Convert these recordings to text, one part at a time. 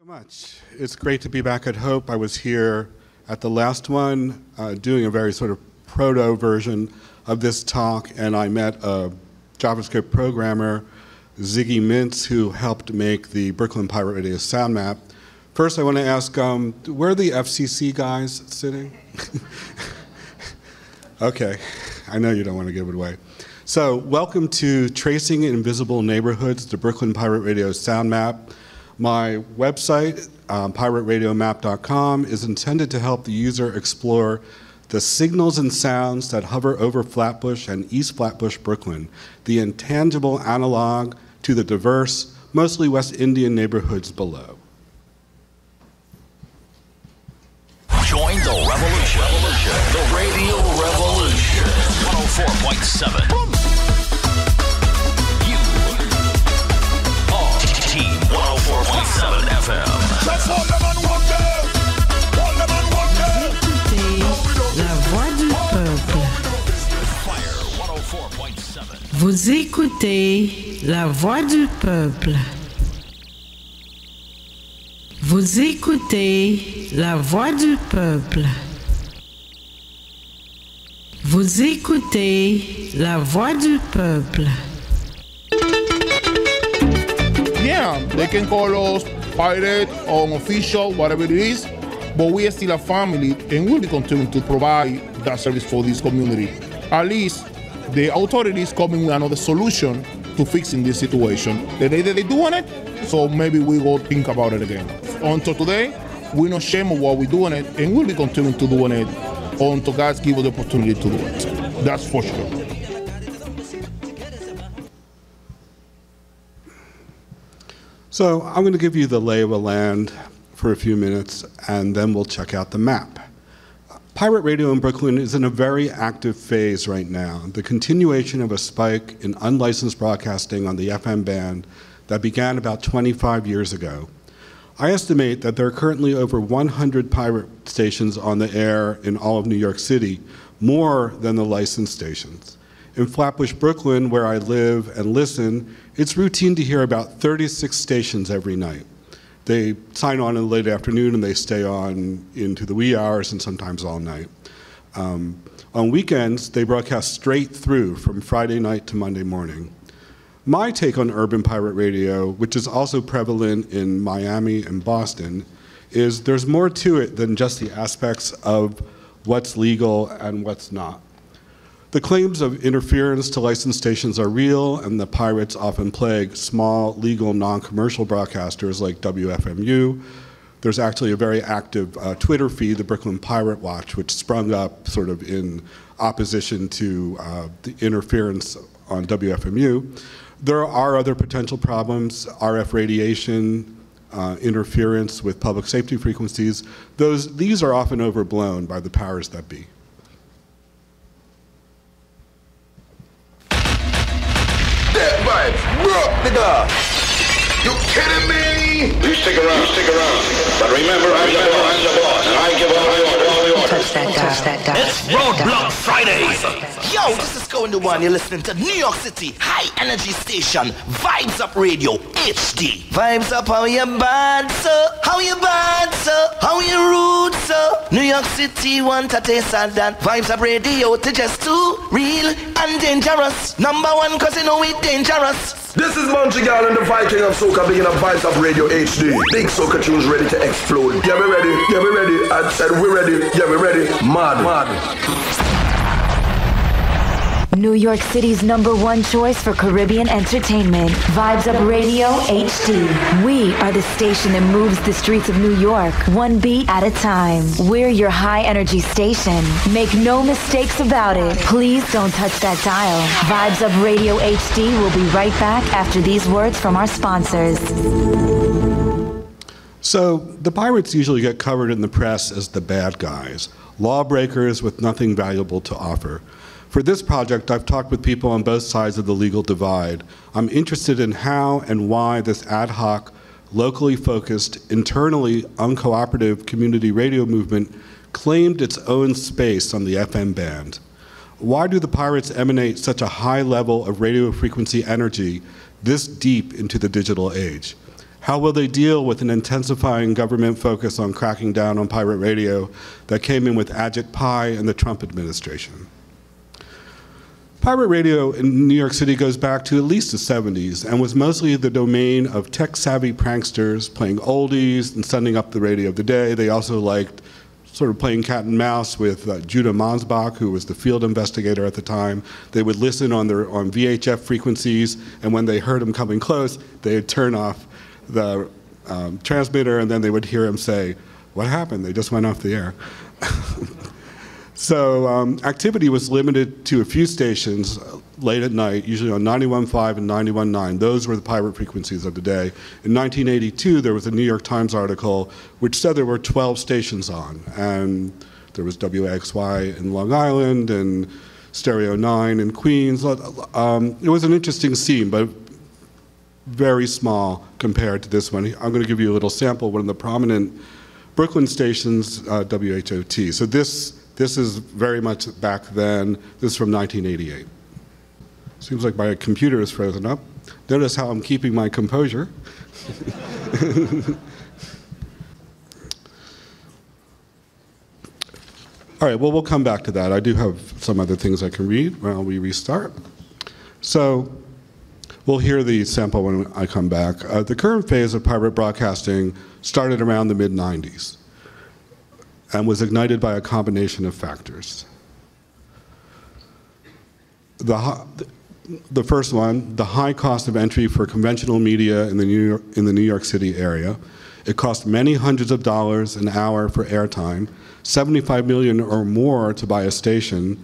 Much. It's great to be back at Hope. I was here at the last one doing a very sort of proto version of this talk, and I met a JavaScript programmer, Ziggy Mintz, who helped make the Brooklyn Pirate Radio sound map. First, I want to ask, where are the FCC guys sitting? Okay, I know you don't want to give it away. So, welcome to Tracing Invisible Neighborhoods, the Brooklyn Pirate Radio sound map. My website, pirateradiomap.com, is intended to help the user explore the signals and sounds that hover over Flatbush and East Flatbush, Brooklyn, the intangible analog to the diverse, mostly West Indian neighborhoods below. Join the revolution. The radio revolution. 104.7. Team 104.7 FM. Vous écoutez la voix du peuple. Vous écoutez la voix du peuple. Vous écoutez la voix du peuple. Yeah, they can call us pirate or unofficial, whatever it is, but we are still a family and we'll continue to provide that service for this community. At least the authorities coming with another solution to fixing this situation. The day that they're doing it, so maybe we will think about it again. Until today, we're not ashamed of what we're doing it, and we'll be continuing to doing it until God gives us the opportunity to do it. That's for sure. So I'm going to give you the lay of the land for a few minutes, and then we'll check out the map. Pirate Radio in Brooklyn is in a very active phase right now, the continuation of a spike in unlicensed broadcasting on the FM band that began about 25 years ago. I estimate that there are currently over 100 pirate stations on the air in all of New York City, more than the licensed stations. In Flatbush, Brooklyn, where I live and listen, it's routine to hear about 36 stations every night. They sign on in the late afternoon and they stay on into the wee hours and sometimes all night. On weekends, they broadcast straight through from Friday night to Monday morning. My take on urban pirate radio, which is also prevalent in Miami and Boston, is there's more to it than just the aspects of what's legal and what's not. The claims of interference to licensed stations are real, and the pirates often plague small, legal, non-commercial broadcasters like WFMU. There's actually a very active Twitter feed, the Brooklyn Pirate Watch, which sprung up sort of in opposition to the interference on WFMU. There are other potential problems, RF radiation, interference with public safety frequencies. These are often overblown by the powers that be. That vibes, bro, nigga. You kidding me? You stick around. But remember, I'm the boss, and I give all the orders. Touch that guy. It's Roadblock Fridays. Yo, this is Goren the One. You're listening to New York City High Energy Station, Vibes Up Radio HD. Vibes up, how you bad, so? How you bad, so? How you rude, so? New York City want to taste of that. Vibes Up Radio to just too real and dangerous. Number one, cause you know it dangerous. This is Montreal and the Viking of Soca, bringing up Vibes Up Radio HD. Big soca tunes ready to explode. Yeah, we ready. Yeah, we ready. I said we ready. Yeah, we ready. Mad. New York City's #1 choice for Caribbean entertainment. Vibes Up Radio HD. We are the station that moves the streets of New York, one beat at a time. We're your high energy station. Make no mistakes about it. Please don't touch that dial. Vibes Up Radio HD will be right back after these words from our sponsors. So the pirates usually get covered in the press as the bad guys, lawbreakers with nothing valuable to offer. For this project, I've talked with people on both sides of the legal divide. I'm interested in how and why this ad hoc, locally focused, internally uncooperative community radio movement claimed its own space on the FM band. Why do the pirates emanate such a high level of radio frequency energy this deep into the digital age? How will they deal with an intensifying government focus on cracking down on pirate radio that came in with Ajit Pai and the Trump administration? Pirate radio in New York City goes back to at least the 70s and was mostly the domain of tech-savvy pranksters playing oldies and sending up the radio of the day. They also liked sort of playing cat and mouse with Judah Mansbach, who was the field investigator at the time. They would listen on VHF frequencies, and when they heard him coming close, they would turn off the transmitter, and then they would hear him say, "What happened? They just went off the air." So activity was limited to a few stations late at night, usually on 91.5 and 91.9. Those were the pirate frequencies of the day. In 1982, there was a New York Times article which said there were 12 stations on, and there was WXY in Long Island and Stereo 9 in Queens. It was an interesting scene, but very small compared to this one. I'm going to give you a little sample. One of the prominent Brooklyn stations, WHOT. So this is very much back then. This is from 1988. Seems like my computer is frozen up. Notice how I'm keeping my composure. All right, well, we'll come back to that. I do have some other things I can read while we restart. So we'll hear the sample when I come back. The current phase of pirate broadcasting started around the mid-90s and was ignited by a combination of factors. The first one, the high cost of entry for conventional media in the New York City area. It cost many hundreds of dollars an hour for airtime, $75 million or more to buy a station,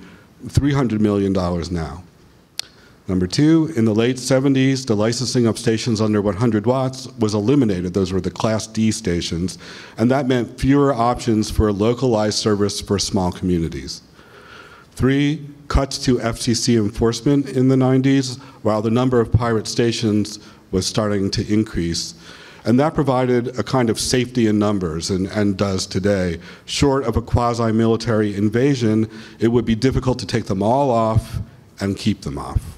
$300 million now. Number two, in the late 70s, the licensing of stations under 100 watts was eliminated. Those were the Class D stations, and that meant fewer options for localized service for small communities. Three, cuts to FCC enforcement in the 90s, while the number of pirate stations was starting to increase. And that provided a kind of safety in numbers, and does today. Short of a quasi-military invasion, it would be difficult to take them all off and keep them off.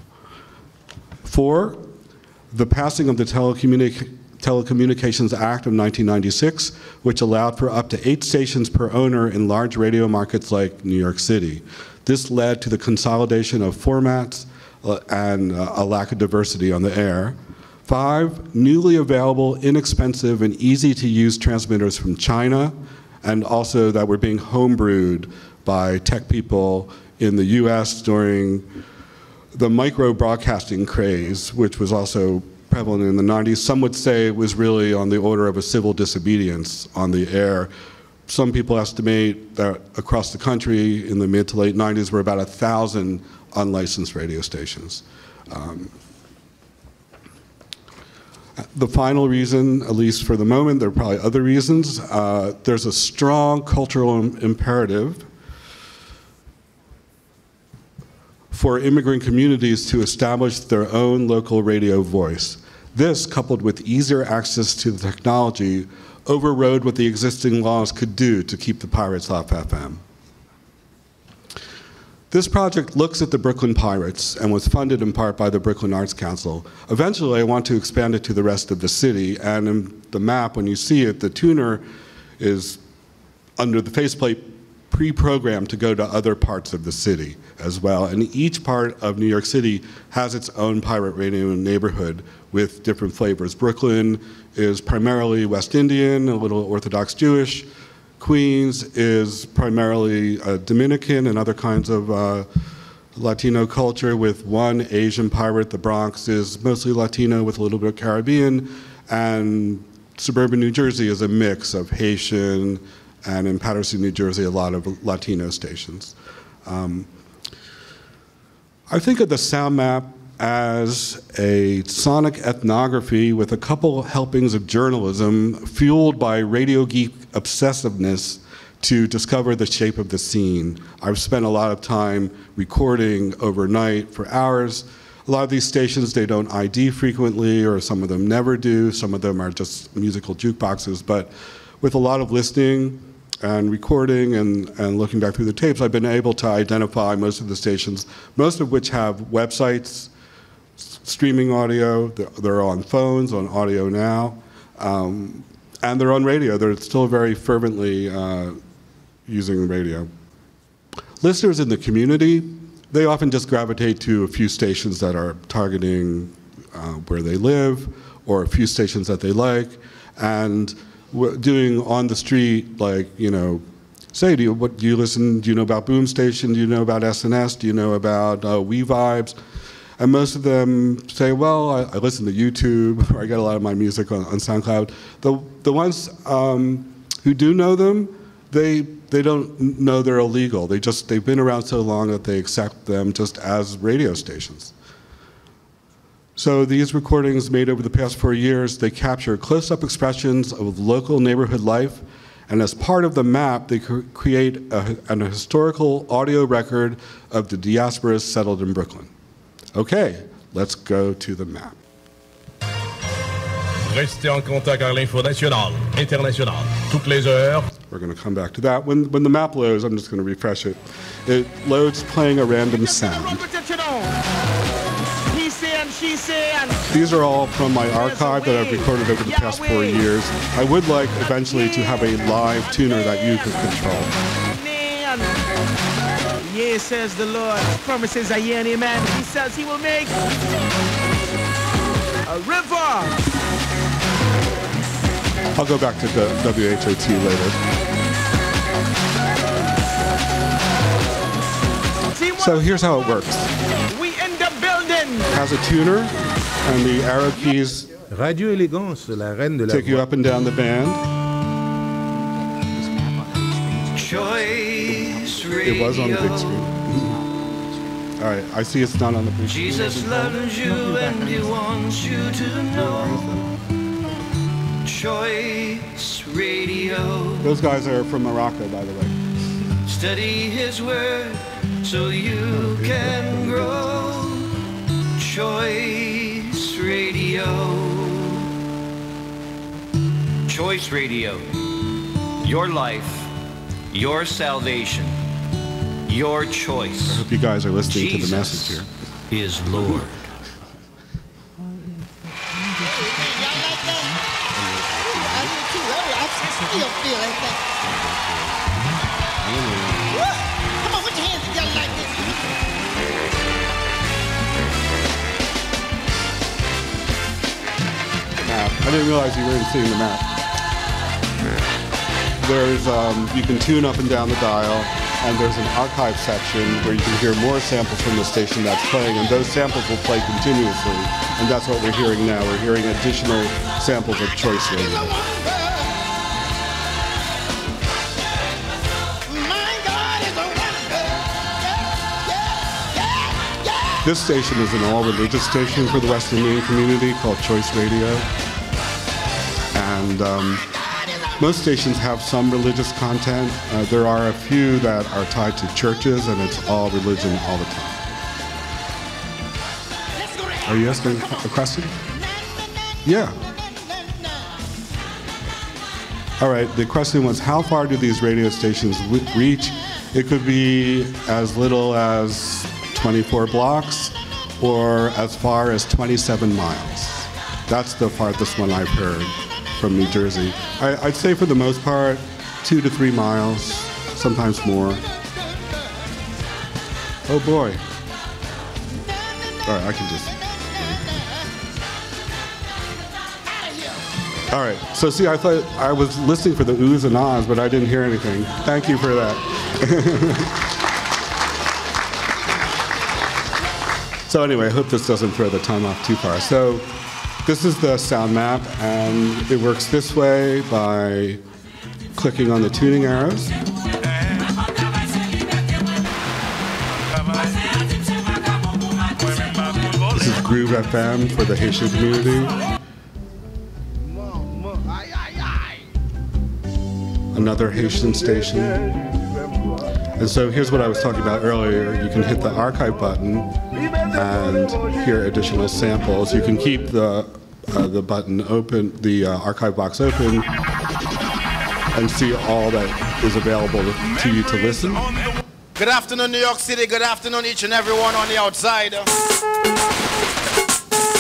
Four, the passing of the Telecommunications Act of 1996, which allowed for up to 8 stations per owner in large radio markets like New York City. This led to the consolidation of formats and a lack of diversity on the air. 5, newly available, inexpensive, and easy-to-use transmitters from China, and also that were being homebrewed by tech people in the US during the micro-broadcasting craze, which was also prevalent in the 90s. Some would say it was really on the order of a civil disobedience on the air. Some people estimate that across the country in the mid to late 90s were about 1,000 unlicensed radio stations. The final reason, at least for the moment, there are probably other reasons, there's a strong cultural imperative for immigrant communities to establish their own local radio voice. This, coupled with easier access to the technology, overrode what the existing laws could do to keep the pirates off FM. This project looks at the Brooklyn Pirates and was funded in part by the Brooklyn Arts Council. Eventually, I want to expand it to the rest of the city, and in the map, when you see it, the tuner is under the faceplate pre-programmed to go to other parts of the city as well. And each part of New York City has its own pirate radio neighborhood with different flavors. Brooklyn is primarily West Indian, a little Orthodox Jewish. Queens is primarily Dominican and other kinds of Latino culture with one Asian pirate. The Bronx is mostly Latino with a little bit of Caribbean. And suburban New Jersey is a mix of Haitian, and in Paterson, New Jersey, a lot of Latino stations. I think of the sound map as a sonic ethnography with a couple helpings of journalism fueled by radio geek obsessiveness to discover the shape of the scene. I've spent a lot of time recording overnight for hours. A lot of these stations, they don't ID frequently, or some of them never do. Some of them are just musical jukeboxes. But with a lot of listening and recording and looking back through the tapes, I've been able to identify most of the stations, most of which have websites, streaming audio. They're on phones, on Audio Now. And they're on radio. They're still very fervently using radio. Listeners in the community, they often just gravitate to a few stations that are targeting where they live, or a few stations that they like, and doing on the street, like, you know, say, do you listen, do you know about Boom Station, do you know about SNS, do you know about We Vibes? And most of them say, well, I listen to YouTube, or I get a lot of my music on SoundCloud. The ones who do know them, they don't know they're illegal. They've been around so long that they accept them just as radio stations. So these recordings made over the past 4 years, they capture close-up expressions of local neighborhood life, and as part of the map, they create an historical audio record of the diasporas settled in Brooklyn. Okay, let's go to the map. Restez en contact avec l'info nationale, internationale, toutes les heures. We're going to come back to that. When the map loads, I'm just going to refresh it. It loads playing a random sound. These are all from my archive that I've recorded over the past 4 years. I would like eventually to have a live tuner that you could control. Yea, says the Lord. His promises are yea and amen. He says he will make a river. I'll go back to the WHOT later. So here's how it works. We in the building. It has a tuner, and the arrow keys Radio Élégance, la reine de la take you up and down the band. It was on the big screen. All right, I see it's not on the big screen. Jesus loves you and he wants you to know. Choice Radio. Those guys are from Morocco, by the way. Study his word so you can grow. Choice Radio. Choice Radio. Your life, your salvation, your choice. I hope you guys are listening Jesus to the message here. Is Lord. I didn't realize you weren't seeing the map. There's, you can tune up and down the dial, and there's an archive section where you can hear more samples from the station that's playing, and those samples will play continuously, and that's what we're hearing now. We're hearing additional samples of Choice Radio. This station is an all-religious station for the Western Maine community called Choice Radio. And most stations have some religious content. There are a few that are tied to churches, and it's all religion all the time. Are you asking a question? Yeah. All right, the question was, how far do these radio stations reach? It could be as little as 24 blocks or as far as 27 miles. That's the farthest one I've heard from New Jersey. I'd say for the most part, 2 to 3 miles, sometimes more. Oh boy. All right, I can just. All right, so see, I thought I was listening for the oohs and ahs, but I didn't hear anything. Thank you for that. So anyway, I hope this doesn't throw the time off too far. So this is the sound map, and it works this way by clicking on the tuning arrows. This is Groove FM for the Haitian community. Another Haitian station. And so here's what I was talking about earlier. You can hit the archive button and hear additional samples. You can keep the button open, the archive box open, and see all that is available to you to listen. Good afternoon, New York City. Good afternoon, each and everyone on the outside.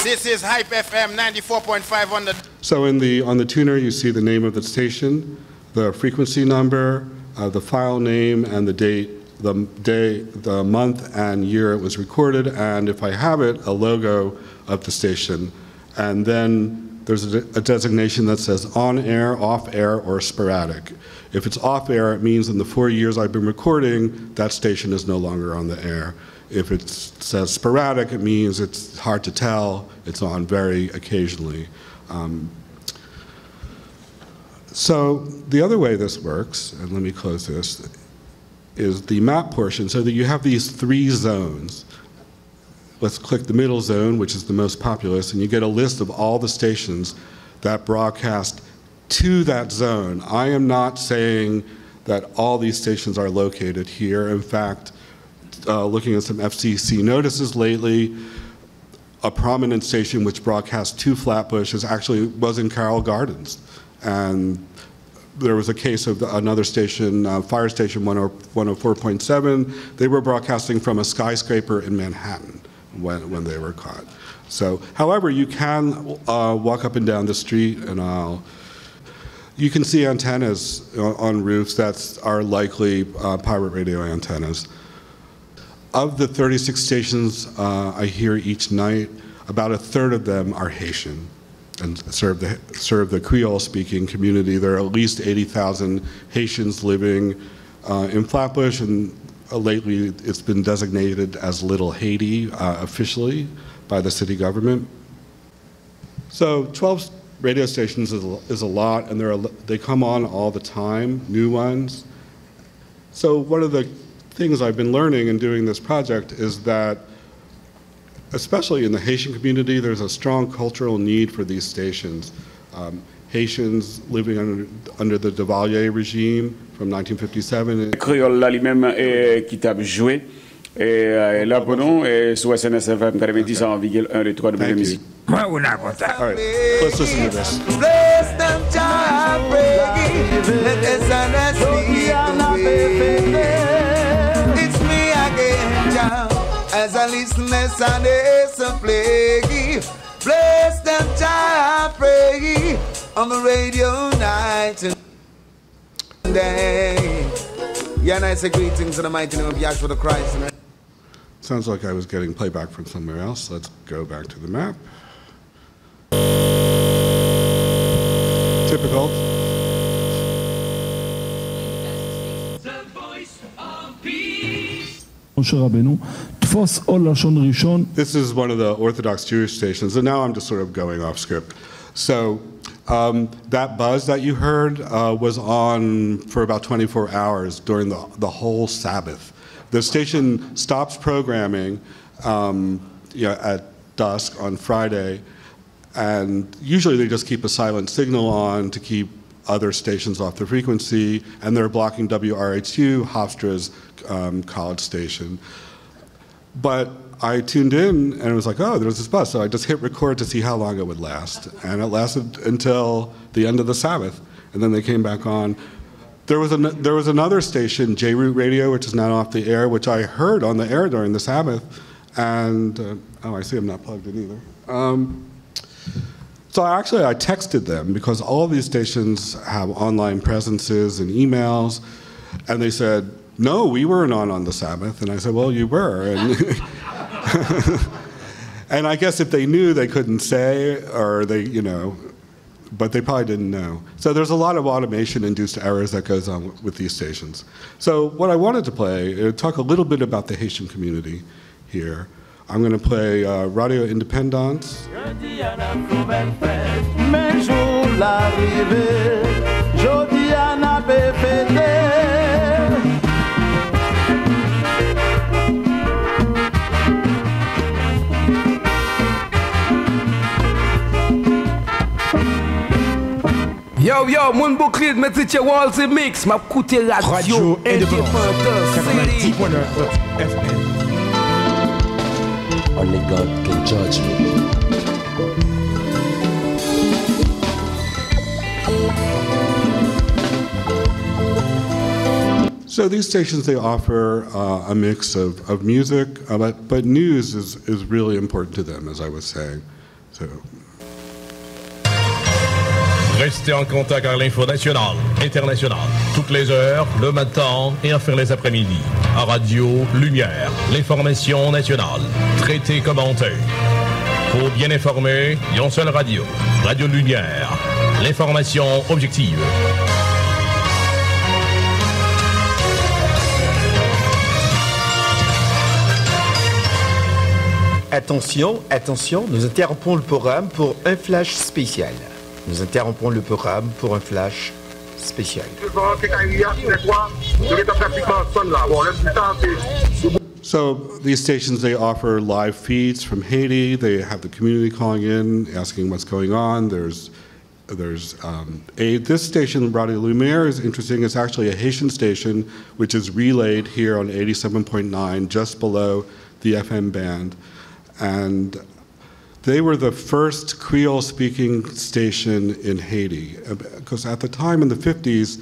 This is Hype FM 94.5 on the So on the tuner, you see the name of the station, the frequency number, the file name, and the date, the day, the month and year it was recorded, and if I have it, a logo of the station. And then there's a designation that says on air, off air, or sporadic. If it's off air, it means in the 4 years I've been recording, that station is no longer on the air. If it says sporadic, it means it's hard to tell, it's on very occasionally. So the other way this works, and let me close this, is the map portion, so that you have these 3 zones. Let's click the middle zone, which is the most populous, and you get a list of all the stations that broadcast to that zone. I am not saying that all these stations are located here. In fact, looking at some FCC notices lately, a prominent station which broadcasts to Flatbush was in Carroll Gardens. And there was a case of another station, Fire Station 104.7. They were broadcasting from a skyscraper in Manhattan when they were caught. So, however, you can walk up and down the street and you can see antennas on roofs that are likely pirate radio antennas. Of the 36 stations I hear each night, about a third of them are Haitian and serve the Creole-speaking community. There are at least 80,000 Haitians living in Flatbush, and lately it's been designated as Little Haiti officially by the city government. So 12 radio stations is a lot, and they come on all the time, new ones. So one of the things I've been learning in doing this project is that, especially in the Haitian community, there's a strong cultural need for these stations. Haitians living under the Duvalier regime from 1957. Créole là lui-même qui t'a joué là pendant sur SNS FM 90.1 les 3 de musique. All right, let's listen to this. Bless them, child, let SNS it's me again, child. As I listen, SNS play. Bless them, child, pray on the radio night and day. Yeah, and I say greetings in the mighty name of Yahshua the Christ. Sounds like I was getting playback from somewhere else. Let's go back to the map. Typical. The voice of peace. This is one of the Orthodox Jewish stations, and now I'm just sort of going off script. So that buzz that you heard was on for about 24 hours during the whole Sabbath. The station stops programming at dusk on Friday, and usually they just keep a silent signal on to keep other stations off the frequency, and they're blocking WRHU, Hofstra's college station. But I tuned in and it was like, oh, there's this bus. So I just hit record to see how long it would last. And it lasted until the end of the Sabbath. And then they came back on. There was another station, J-Root Radio, which is now off the air, which I heard on the air during the Sabbath. And, oh, I see I'm not plugged in either. So I texted them because all of these stations have online presences and emails. And they said, no, we weren't on the Sabbath. And I said, well, you were. And, and I guess if they knew, they couldn't say, or they, but they probably didn't know. So there's a lot of automation-induced errors that goes on with these stations. So what I wanted to play, talk a little bit about the Haitian community here. I'm going to play Radio Independence. Yo, moun bouclier de métier Walls Mix, m'a coûté radio indépendance 90.1 FM. Only God can judge me. So these stations, they offer a mix of music, but news is really important to them, as I was saying. So. Restez en contact avec l'info nationale, internationale, toutes les heures, le matin et enfin les après-midi. À Radio Lumière, l'information nationale, traitée, commentée. Pour bien informer, il y a une seule radio, Radio Lumière, l'information objective. Attention, attention, nous interrompons le programme pour un flash spécial. Nous interrompons le programme pour un flash spécial. So these stations, they offer live feeds from Haiti. They have the community calling in, asking what's going on. There's aid. This station, Radio Lumière, is interesting. It's actually a Haitian station, which is relayed here on 87.9, just below the FM band. And they were the first Creole-speaking station in Haiti, because at the time in the 50s,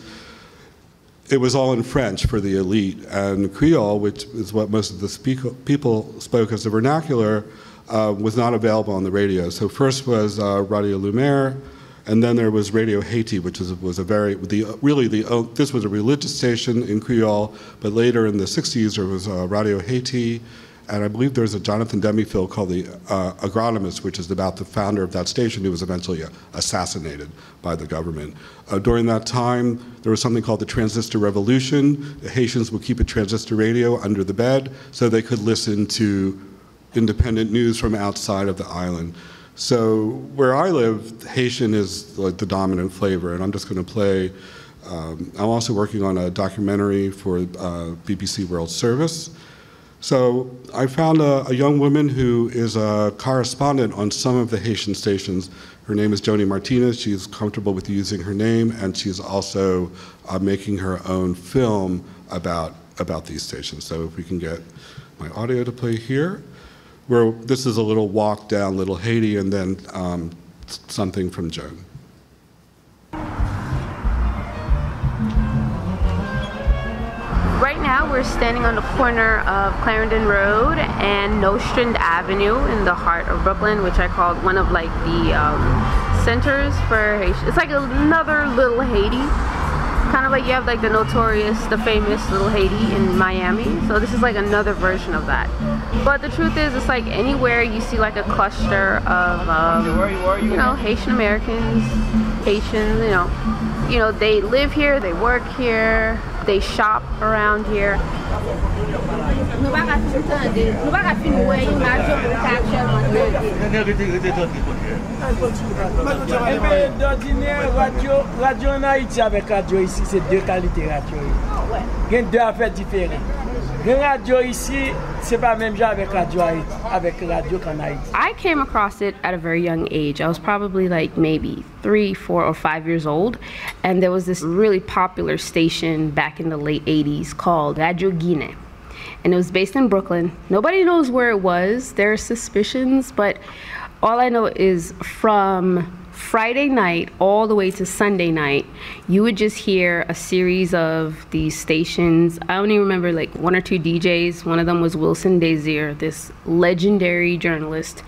it was all in French for the elite, and Creole, which is what most of the people spoke as the vernacular, was not available on the radio. So first was Radio Lumière, and then there was Radio Haiti, which was this was a religious station in Creole, but later in the 60s there was Radio Haiti, and I believe there's a Jonathan Demme film called The Agronomist, which is about the founder of that station who was eventually assassinated by the government. During that time, there was something called the Transistor Revolution. The Haitians would keep a transistor radio under the bed so they could listen to independent news from outside of the island. So where I live, Haitian is like the dominant flavor, and I'm just going to play. I'm also working on a documentary for BBC World Service. So I found a young woman who is a correspondent on some of the Haitian stations. Her name is Joni Martinez. She's comfortable with using her name, and she's also making her own film about these stations. So if we can get my audio to play here, where this is a little walk down Little Haiti, and then something from Joan. Right now we're standing on the corner of Clarendon Road and Nostrand Avenue in the heart of Brooklyn, which I called one of like the centers for Haiti. It's like another Little Haiti. Kind of like you have like the famous Little Haiti in Miami. So this is like another version of that. But the truth is, it's like anywhere you see like a cluster of, you know, Haitian Americans, Haitians, you know, they live here, they work here, they shop around here. Radio en Haïti avec radio ici, c'est deux qualités radio. Il y a deux affaires différentes. Radio ici, c'est pas même genre avec radio qu'en Haïti. I came across it at a very young age. I was probably like maybe 3, 4, or 5 years old, and there was this really popular station back in the late 80s called Radio Guinée. And it was based in Brooklyn. Nobody knows where it was. There are suspicions, but all I know is from Friday night all the way to Sunday night, you would just hear a series of these stations. I only remember like 1 or 2 DJs. One of them was Wilson Desir, this legendary journalist,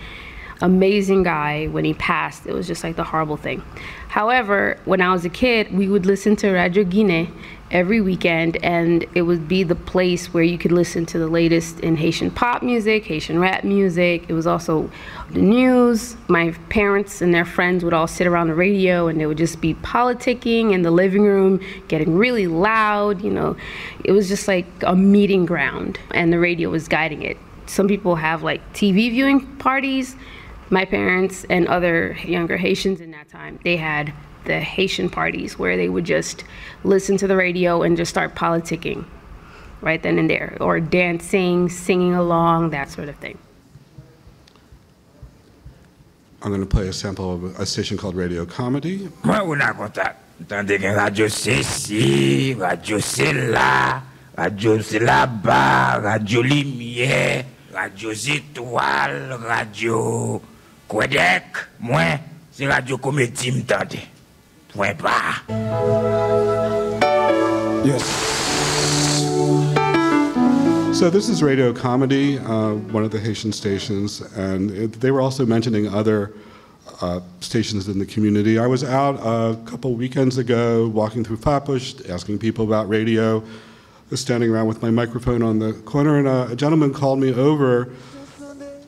amazing guy. When he passed, it was just like the horrible thing. However, when I was a kid, we would listen to Radio Guinée every weekend, and it would be the place where you could listen to the latest in Haitian pop music, Haitian rap music. It was also the news. My parents and their friends would all sit around the radio, and they would just be politicking in the living room, getting really loud. You know, it was just like a meeting ground, and the radio was guiding it. Some people have like TV viewing parties. My parents and other younger Haitians in that time, they had the Haitian parties where they would just listen to the radio and just start politicking right then and there, or dancing, singing along, that sort of thing. I'm going to play a sample of a station called Radio Comedy. Radio Ceci, Radio Cela, Radio Cela-bas, Radio Lumière, Radio Étoile, Radio Québec. Moi, c'est Radio Comédie m'tendez. Point barre. Yes. So this is Radio Comedy, one of the Haitian stations, and they were also mentioning other stations in the community. I was out a couple weekends ago walking through Flatbush, asking people about radio. I was standing around with my microphone on the corner, and a gentleman called me over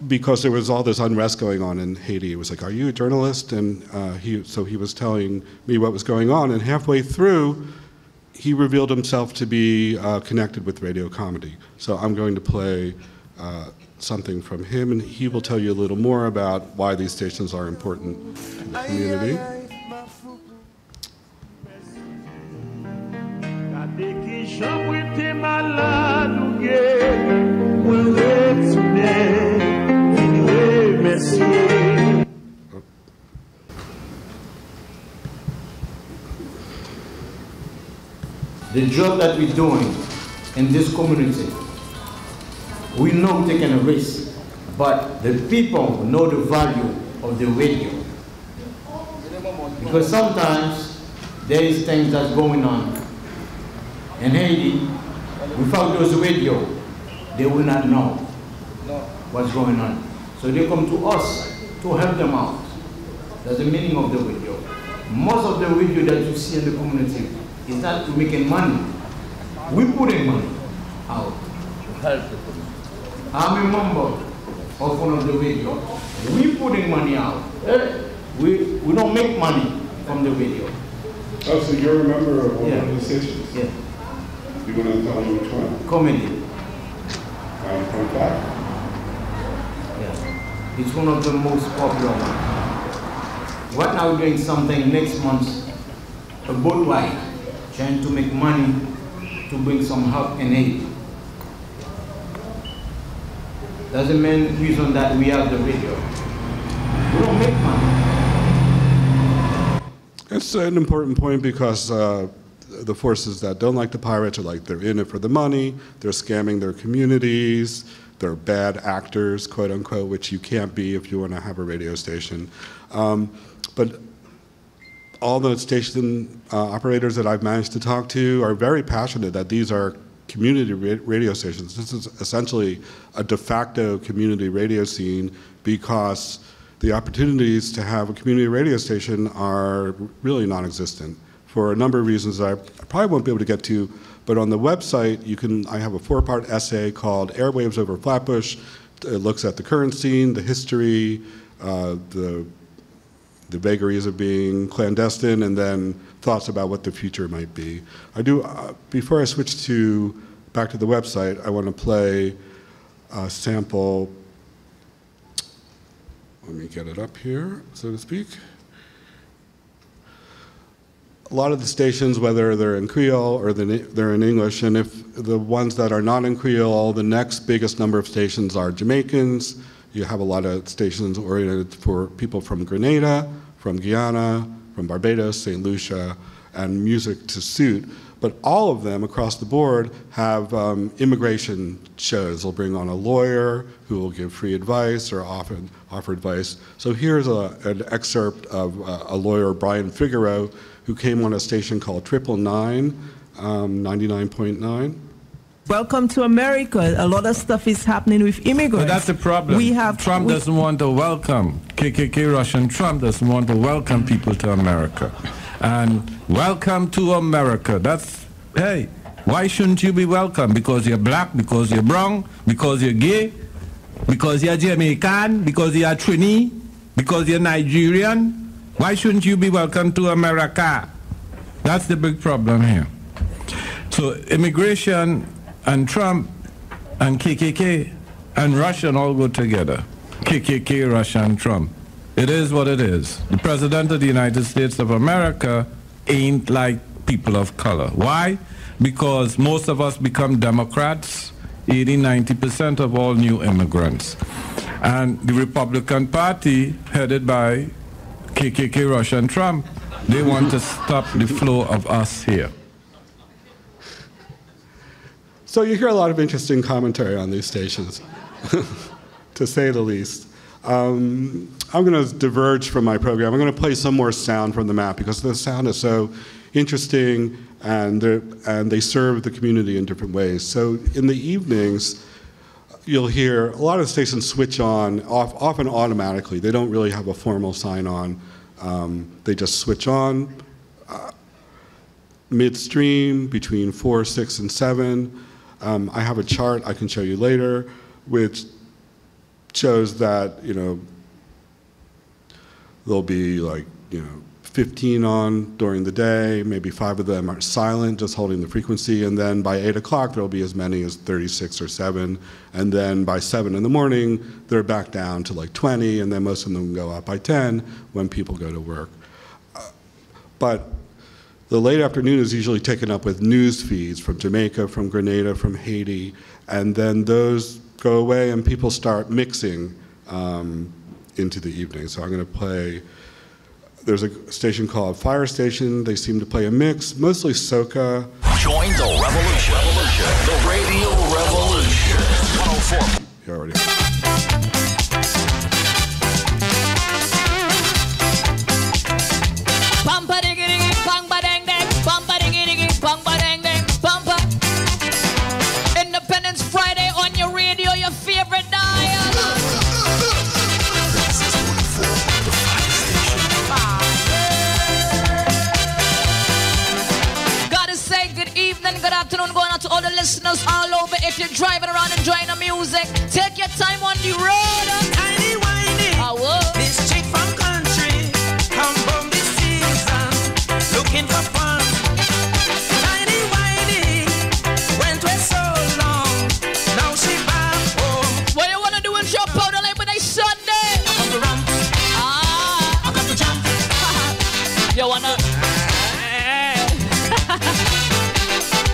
because there was all this unrest going on in Haiti. He was like, "Are you a journalist?" And so he was telling me what was going on, and halfway through, he revealed himself to be connected with radio comedy. So I'm going to play something from him, and he will tell you a little more about why these stations are important to the community. The job that we're doing in this community, we know taking a risk, but the people know the value of the radio. Because sometimes there is things that's going on in Haiti. Without those radio, they will not know what's going on. So they come to us to help them out. That's the meaning of the radio. Most of the radio that you see in the community is not to making money. We're putting money out to help the community. I'm a member of one of the radio. We're putting money out. We don't make money from the radio. Oh, so you're a member of one of the stations? Yeah. You want to tell me which one? Comedy. From Black? Yeah. It's one of the most popular ones. Right now we're doing something next month, a boat ride, trying to make money to bring some help and aid. That's the main reason that we have the radio. We don't make money. It's an important point because the forces that don't like the pirates are like they're in it for the money, they're scamming their communities, they're bad actors, quote unquote, which you can't be if you want to have a radio station. But all the station operators that I've managed to talk to are very passionate that these are community radio stations. This is essentially a de facto community radio scene because the opportunities to have a community radio station are really non-existent for a number of reasons I probably won't be able to get to, but on the website I have a 4-part essay called Airwaves Over Flatbush. It looks at the current scene, the history, the vagaries of being clandestine, and then thoughts about what the future might be. I do, before I switch back to the website, I want to play a sample. Let me get it up here, so to speak. A lot of the stations, whether they're in Creole or they're in English, and if the ones that are not in Creole, the next biggest number of stations are Jamaicans. You have a lot of stations oriented for people from Grenada, from Guyana, from Barbados, St. Lucia, and music to suit. But all of them across the board have immigration shows. They'll bring on a lawyer who will give free advice or offer advice. So here's an excerpt of a lawyer, Brian Figueroa, who came on a station called 999, 99.9. Welcome to America. A lot of stuff is happening with immigrants. But that's the problem. Trump doesn't want to welcome, KKK Russian Trump doesn't want to welcome people to America. And welcome to America. Hey, why shouldn't you be welcome? Because you're black, because you're brown, because you're gay, because you're Jamaican, because you're Trini, because you're Nigerian? Why shouldn't you be welcome to America? That's the big problem here. So immigration and Trump and KKK and Russian all go together. KKK, Russia, and Trump. It is what it is. The President of the United States of America ain't like people of color. Why? Because most of us become Democrats, 80–90% of all new immigrants. And the Republican Party, headed by KKK, Russia, and Trump, they want to stop the flow of us here. So you hear a lot of interesting commentary on these stations, to say the least. I'm going to diverge from my program. I'm going to play some more sound from the map because the sound is so interesting and they serve the community in different ways. So in the evenings, you'll hear a lot of stations switch on, often automatically. They don't really have a formal sign-on. They just switch on midstream between 4, 6, and 7. I have a chart I can show you later, which shows that, there'll be 15 on during the day, maybe 5 of them are silent, just holding the frequency, and then by 8 o'clock there'll be as many as 36 or 7, and then by 7 in the morning they're back down to 20, and then most of them go up by 10 when people go to work. But the late afternoon is usually taken up with news feeds from Jamaica, from Grenada, from Haiti, and then those go away and people start mixing into the evening. So I'm going to play. There's a station called Fire Station. They seem to play a mix, mostly soca. Join the revolution. The Radio Revolution. 104. You already. Bumpa diggy diggy, bumpa dang dang, bumpa diggy diggy, bumpa dang dang, bumpa. Independence Friday on your radio, your favorite dial. Good afternoon, going out to all the listeners all over. If you're driving around enjoying the music, take your time on the road. Tiny whiny, this chick from country, come from this season, looking for fun. Tiny whiny, went away so long, now she back home. What you wanna do is jump out on Labor Day Sunday? I got to run, I got to jump. You wanna?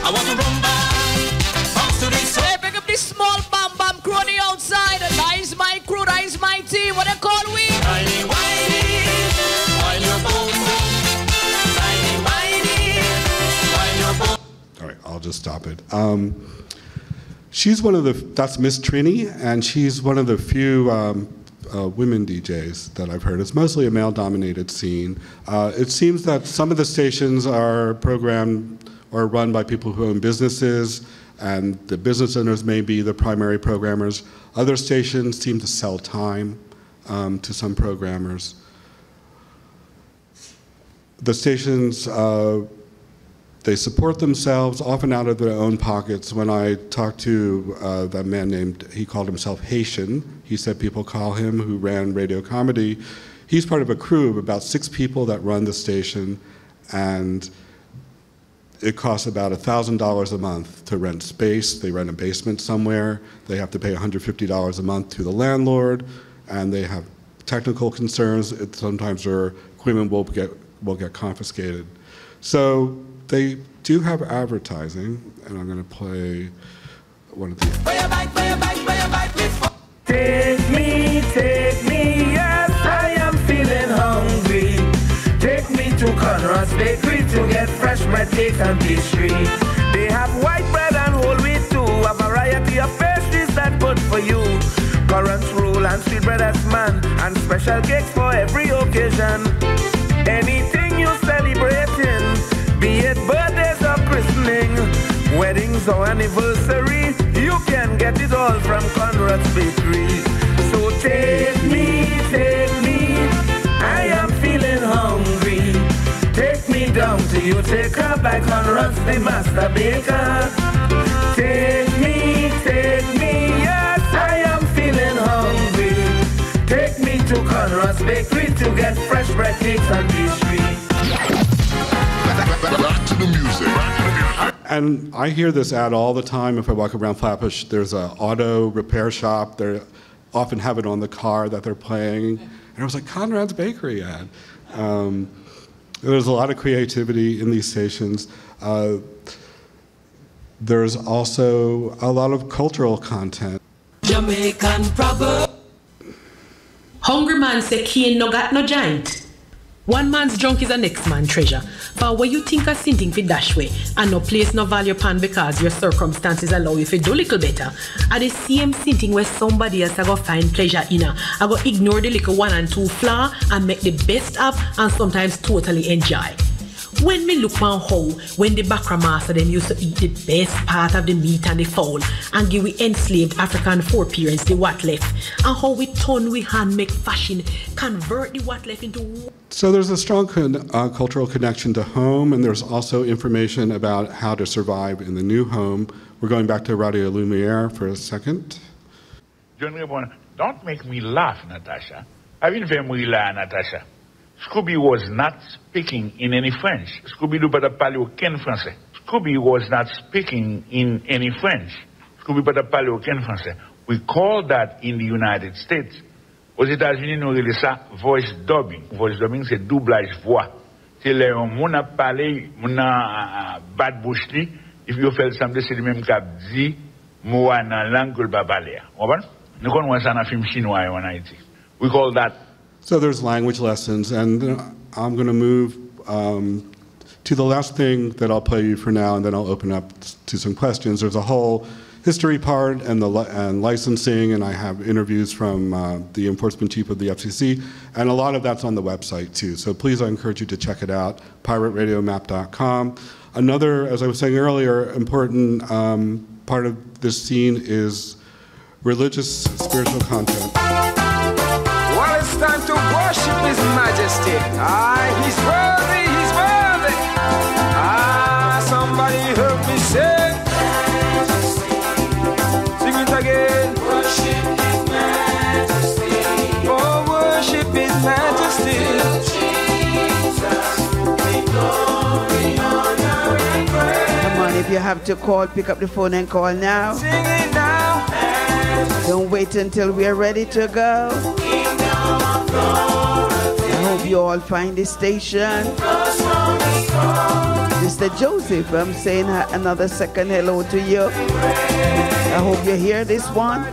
I want to rumba, bounce to this. Hey, pick up this small bam bam crew on the outside. That is my crew, that is my team. What they call we? Tiny whiny, while you're boom boom. Tiny whiny, while you're boom. All right, I'll just stop it. She's one of the, that's Miss Trini, and she's one of the few women DJs that I've heard. It's mostly a male-dominated scene. It seems that some of the stations are programmed or run by people who own businesses, and the business owners may be the primary programmers. Other stations seem to sell time to some programmers. The stations, they support themselves, often out of their own pockets. When I talked to that man named, he called himself Haitian, he said people call him, who ran Radio Comedy. He's part of a crew of about 6 people that run the station, and it costs about $1,000 a month to rent space. They rent a basement somewhere. They have to pay $150 a month to the landlord, and they have technical concerns. Sometimes their equipment will get confiscated. So they do have advertising, and I'm going to play one of these. Take me, yes, I am feeling hungry. Take me to Conrad's Bakery to get fresh bread, cake, and pastry. They have white bread and whole wheat too, a variety of pastries that good for you. Currants, roll, and sweet bread as man, and special cakes for every occasion. Anything you celebrating, be it birthdays or christening, weddings or anniversary, you can get it all from Conrad's Bakery. So take me, I am feeling hungry. Take me down to Utica by Conrad's, the master baker. Take me, yes, I am feeling hungry. Take me to Conrad's Bakery to get fresh bread, cakes, and pastry. Back to the music. And I hear this ad all the time if I walk around Flatbush. There's an auto repair shop. They often have it on the car that they're playing. And I was like, Conrad's Bakery ad. There's a lot of creativity in these stations. There's also a lot of cultural content. Jamaican proverb. Hungry man say Kane no got no giant. One man's junk is a next man's treasure. But when you think of something for dash way and no place no value pan because your circumstances allow you to do little better, at the same thing where somebody else go find pleasure in her, I go ignore the little 1 and 2 flaw and make the best of and sometimes totally enjoy. When me look on how, when the Bakra master them used to eat the best part of the meat and the fowl, and give we enslaved African foreparents the what left, and how we turn we hand make fashion, convert the what left into. So there's a strong cultural connection to home, and there's also information about how to survive in the new home. We're going back to Radio Lumiere for a second. Don't make me laugh, Natasha. I mean, Natasha. Scooby was not speaking in any French. Scooby-Doo pas parler aucun français. Scooby was not speaking in any French. Scooby pas parler aucun français. We call that in the United States. Aux États-Unis, nous appelons ça voice dubbing. Voice dubbing, c'est doublage voix. C'est là où on a parlé, on a bad bouche li. If you feel something, c'est le même qu'a dit, moi dans la langue que le pas parler. Nous connaissons ça dans le film chinois en Haïti. We call that. So there's language lessons, and I'm going to move to the last thing that I'll play you for now, and then I'll open up to some questions. There's a whole history part and licensing, and I have interviews from the enforcement chief of the FCC, and a lot of that's on the website too. So please, I encourage you to check it out, pirateradiomap.com. Another, as I was saying earlier, important part of this scene is religious, spiritual content. Well, it's time to worship His Majesty. Ah, He's worthy, He's worthy. Ah, somebody help me sing. Sing it again. Worship His Majesty. Oh, worship His Majesty. Jesus, the glory, honor, and praise. Come on, if you have to call, pick up the phone and call now. Sing it now. Don't wait until we are ready to go. I hope you all find this station. Mr. Joseph, I'm saying another second hello to you. I hope you hear this one.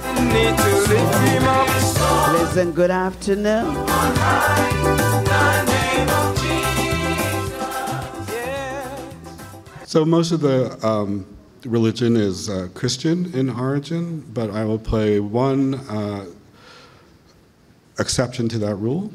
Pleasant good afternoon. So most of the religion is Christian in origin, but I will play one exception to that rule.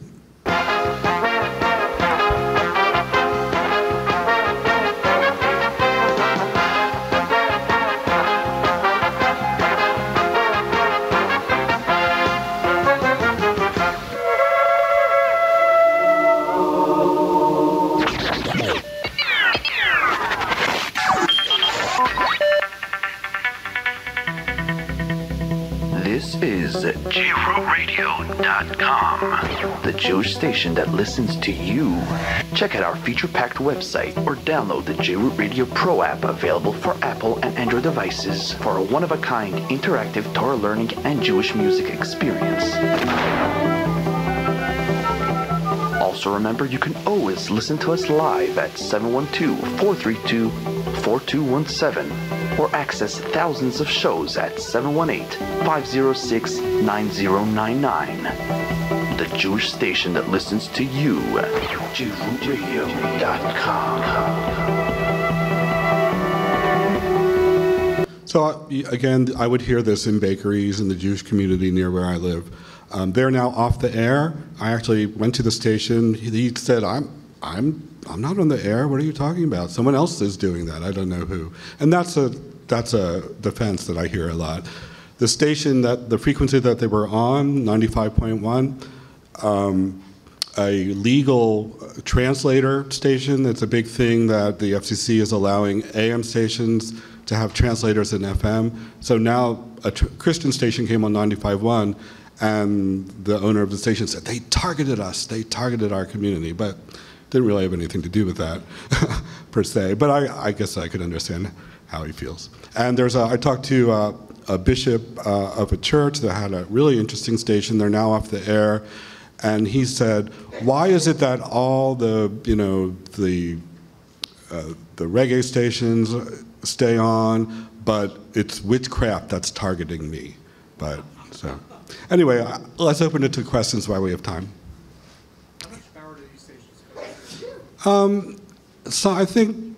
JRootradio.com, the Jewish station that listens to you. Check out our feature-packed website or download the JRoot Radio Pro app available for Apple and Android devices for a one-of-a-kind interactive Torah learning and Jewish music experience. Also remember, you can always listen to us live at 712-432-4217 or access thousands of shows at 718-506-9099. The Jewish station that listens to you. JRootradio.com. So again, I would hear this in bakeries in the Jewish community near where I live. They're now off the air. I actually went to the station. He said, I'm not on the air. What are you talking about? Someone else is doing that. I don't know who. And that's a defense that I hear a lot. The station, the frequency that they were on, 95.1, a legal translator station. It's a big thing that the FCC is allowing AM stations to have translators in FM. So now a Christian station came on 95.1, and the owner of the station said, they targeted us, they targeted our community, but didn't really have anything to do with that, per se. But I guess I could understand how he feels. And I talked to a bishop of a church that had a really interesting station. They're now off the air. And he said, why is it that all the reggae stations stay on, but it's witchcraft that's targeting me? But so anyway, let's open it to questions while we have time. How much power do these stations cover? So I think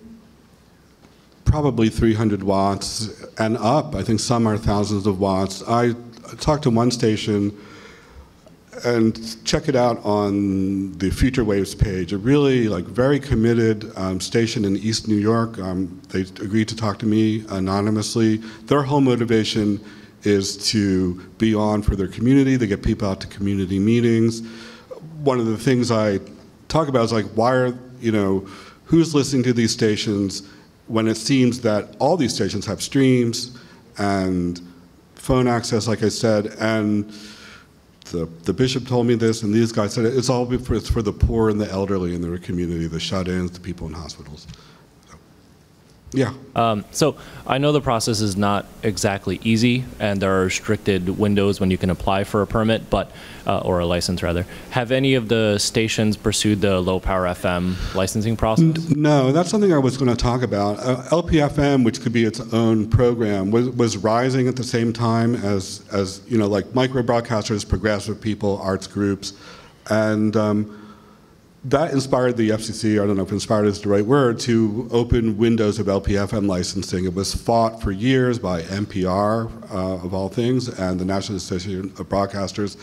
probably 300 watts and up. I think some are thousands of watts. I talked to one station, and check it out on the Future Waves page. A really very committed station in East New York. They agreed to talk to me anonymously. Their whole motivation is to be on for their community. They get people out to community meetings. One of the things I talk about is why are, who's listening to these stations when it seems that all these stations have streams and phone access, like I said, and the bishop told me this, and these guys said it's all for the poor and the elderly in their community, the shut-ins, the people in hospitals. Yeah. So I know the process is not exactly easy, and there are restricted windows when you can apply for a permit, but or a license rather. Have any of the stations pursued the low power FM licensing process? No, that's something I was going to talk about. LPFM, which could be its own program, was rising at the same time as micro broadcasters, progressive people, arts groups, and that inspired the FCC, I don't know if inspired is the right word, to open windows of LPFM licensing. It was fought for years by NPR, of all things, and the National Association of Broadcasters.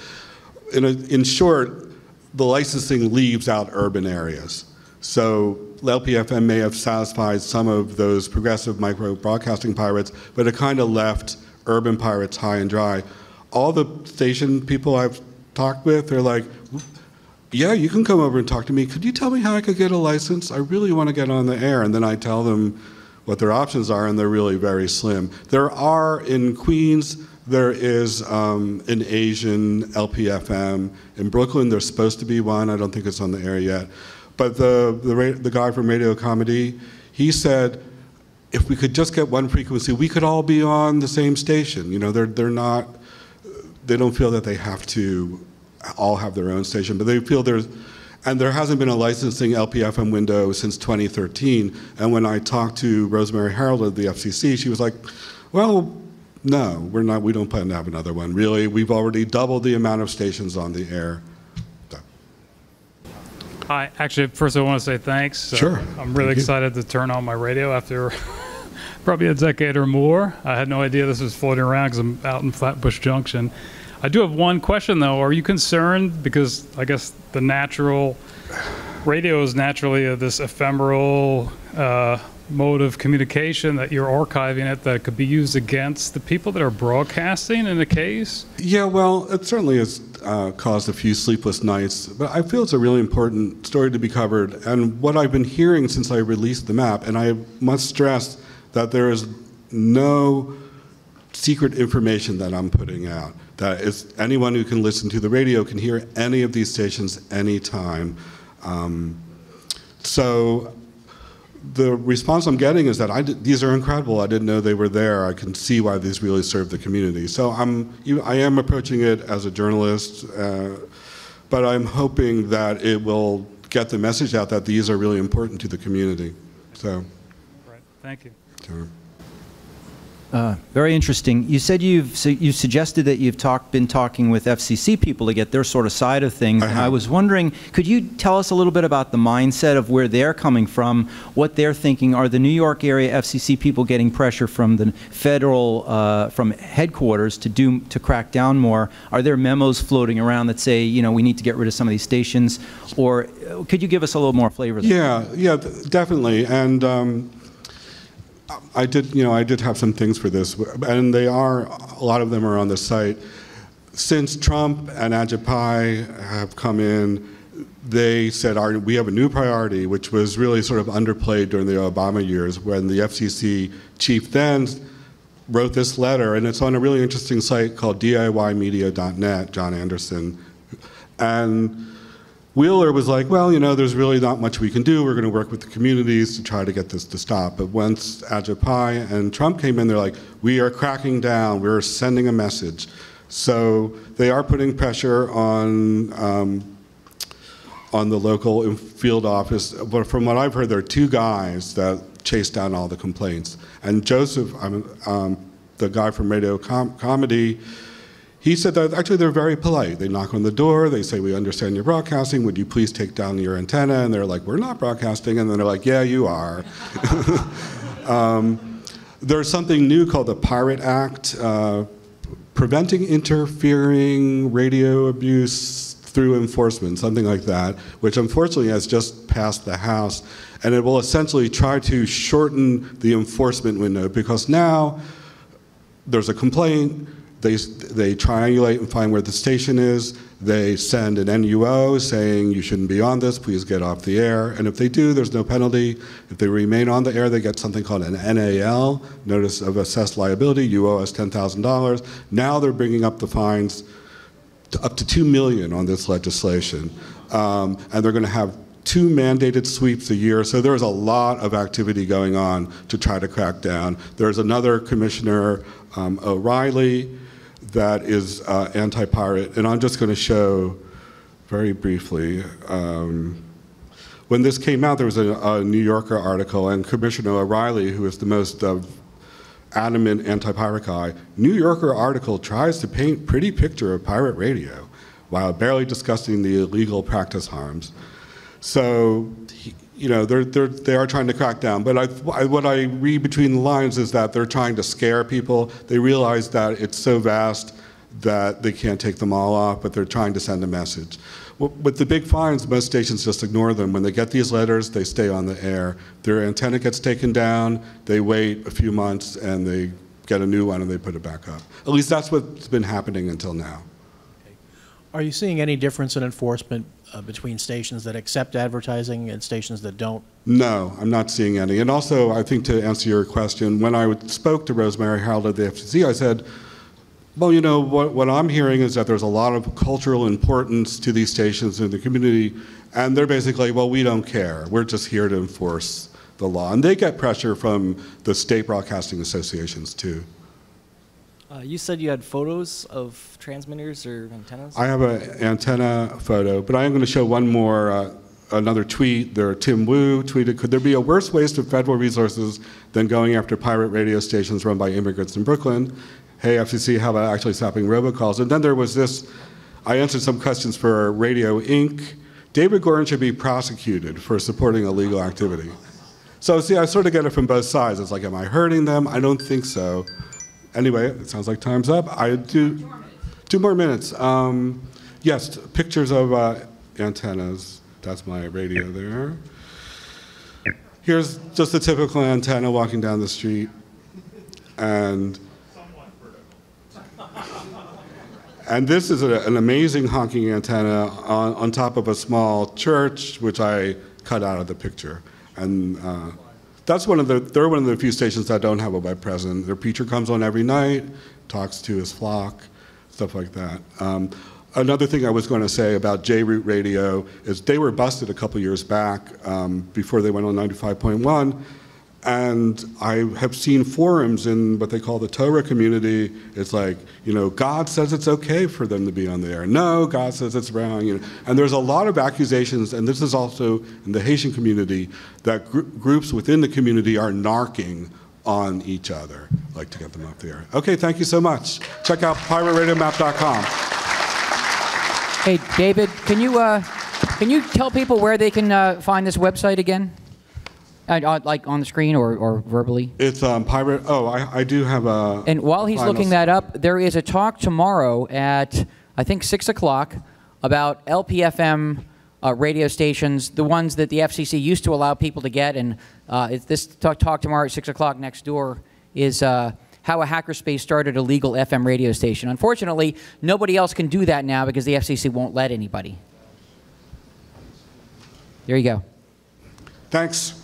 In short, the licensing leaves out urban areas. So LPFM may have satisfied some of those progressive micro broadcasting pirates, but it kind of left urban pirates high and dry. All the station people I've talked with, they're like, yeah, you can come over and talk to me. Could you tell me how I could get a license? I really want to get on the air. And then I tell them what their options are, and they're really very slim. There are, in Queens, there is an Asian LPFM. In Brooklyn, there's supposed to be one. I don't think it's on the air yet. But the guy from Radio Comedy, he said, if we could just get one frequency, we could all be on the same station. They don't feel that they have to all have their own station, but they feel there hasn't been a licensing LPFM window since 2013. And when I talked to Rosemary Harold of the FCC, she was like, well, no, we don't plan to have another one. Really, we've already doubled the amount of stations on the air. So. Hi, actually, first I want to say thanks. Sure. I'm really excited to turn on my radio after probably a decade or more. I had no idea this was floating around because I'm out in Flatbush Junction. I do have one question, though. Are you concerned, because I guess the natural radio is naturally this ephemeral mode of communication, that you're archiving it, that could be used against the people that are broadcasting in the case? Yeah, well, it certainly has caused a few sleepless nights, but I feel it's a really important story to be covered. And what I've been hearing since I released the map, and I must stress that there is no secret information that I'm putting out. That is, anyone who can listen to the radio can hear any of these stations anytime. So the response I'm getting is that these are incredible. I didn't know they were there. I can see why these really serve the community. So I am approaching it as a journalist, but I'm hoping that it will get the message out that these are really important to the community. So. Right. Thank you. Sure. Very interesting. You said you suggested that you've been talking with FCC people to get their sort of side of things. And I was wondering, could you tell us a little bit about the mindset of where they're coming from, what they're thinking? Are the New York area FCC people getting pressure from the federal, from headquarters to crack down more? Are there memos floating around that say, we need to get rid of some of these stations? Or could you give us a little more flavor? Yeah, definitely. And I did have some things for this, and a lot of them are on the site. Since Trump and Ajapai have come in, they said we have a new priority, which was really sort of underplayed during the Obama years, when the FCC chief then wrote this letter, and it's on a really interesting site called DIYmedia.net, John Anderson. And Wheeler was like, well, there's really not much we can do. We're going to work with the communities to try to get this to stop. But once Ajapai and Trump came in, they're like, we are cracking down. We're sending a message. So they are putting pressure on the local field office. But from what I've heard, there are two guys that chase down all the complaints. And Joseph, the guy from Radio Comedy, he said that actually they're very polite. They knock on the door, they say, we understand you're broadcasting, would you please take down your antenna? And they're like, we're not broadcasting. And then they're like, yeah, you are. There's something new called the Pirate Act, Preventing Interfering Radio Abuse through enforcement, something like that, which unfortunately has just passed the House, and it will essentially try to shorten the enforcement window, because now there's a complaint, they triangulate and find where the station is, they send an NUO saying you shouldn't be on this, please get off the air, and if they do, there's no penalty. If they remain on the air, they get something called an NAL, Notice of Assessed Liability, you owe us $10,000. Now they're bringing up the fines to up to $2 million on this legislation, and they're going to have 2 mandated sweeps a year, so there's a lot of activity going on to try to crack down. There's another commissioner, O'Reilly, that is anti-pirate, and I'm just going to show very briefly. When this came out, there was a New Yorker article, and Commissioner O'Reilly, who is the most adamant anti-pirate guy, New Yorker article tries to paint a pretty picture of pirate radio while barely discussing the illegal practice harms. So, you know, they are trying to crack down. But what I read between the lines is that they're trying to scare people. They realize that it's so vast that they can't take them all off, but they're trying to send a message. With the big fines, most stations just ignore them. When they get these letters, they stay on the air. Their antenna gets taken down, they wait a few months, and they get a new one and they put it back up. At least that's what's been happening until now. Are you seeing any difference in enforcement between stations that accept advertising and stations that don't? No, I'm not seeing any. And also, I think to answer your question, when I spoke to Rosemary Harold at the FCC, I said, well, you know, what I'm hearing is that there's a lot of cultural importance to these stations in the community, and they're basically, well, we don't care. We're just here to enforce the law. And they get pressure from the state broadcasting associations, too. You said you had photos of transmitters or antennas? I have an antenna photo, but I am going to show one more, another tweet. There, Tim Wu tweeted, could there be a worse waste of federal resources than going after pirate radio stations run by immigrants in Brooklyn? Hey, FCC, how about actually stopping robocalls? And then there was this, I answered some questions for Radio Inc. David Goren should be prosecuted for supporting illegal activity. So see, I sort of get it from both sides. It's like, am I hurting them? I don't think so. Anyway, it sounds like time's up. I do 2 more minutes. Yes, pictures of antennas. That's my radio there. Here's just a typical antenna walking down the street. And this is an amazing honking antenna on top of a small church, which I cut out of the picture. And they're one of the few stations that don't have a web presence. Their preacher comes on every night, talks to his flock, stuff like that. Another thing I was going to say about J-Root Radio is they were busted a couple years back before they went on 95.1. And I have seen forums in what they call the Torah community. It's like, you know, God says it's okay for them to be on the air. No, God says it's wrong. You know. And there's a lot of accusations, and this is also in the Haitian community, that groups within the community are narking on each other, like to get them up there. Okay, thank you so much. Check out pirateradiomap.com. Hey, David, can you tell people where they can find this website again? Like on the screen or verbally? It's pirate. Oh, I do have a. And while he's looking that up, there is a talk tomorrow at I think 6 o'clock about LPFM radio stations, the ones that the FCC used to allow people to get. And this talk tomorrow at 6 o'clock next door is how a hackerspace started a legal FM radio station. Unfortunately, nobody else can do that now because the FCC won't let anybody. There you go. Thanks.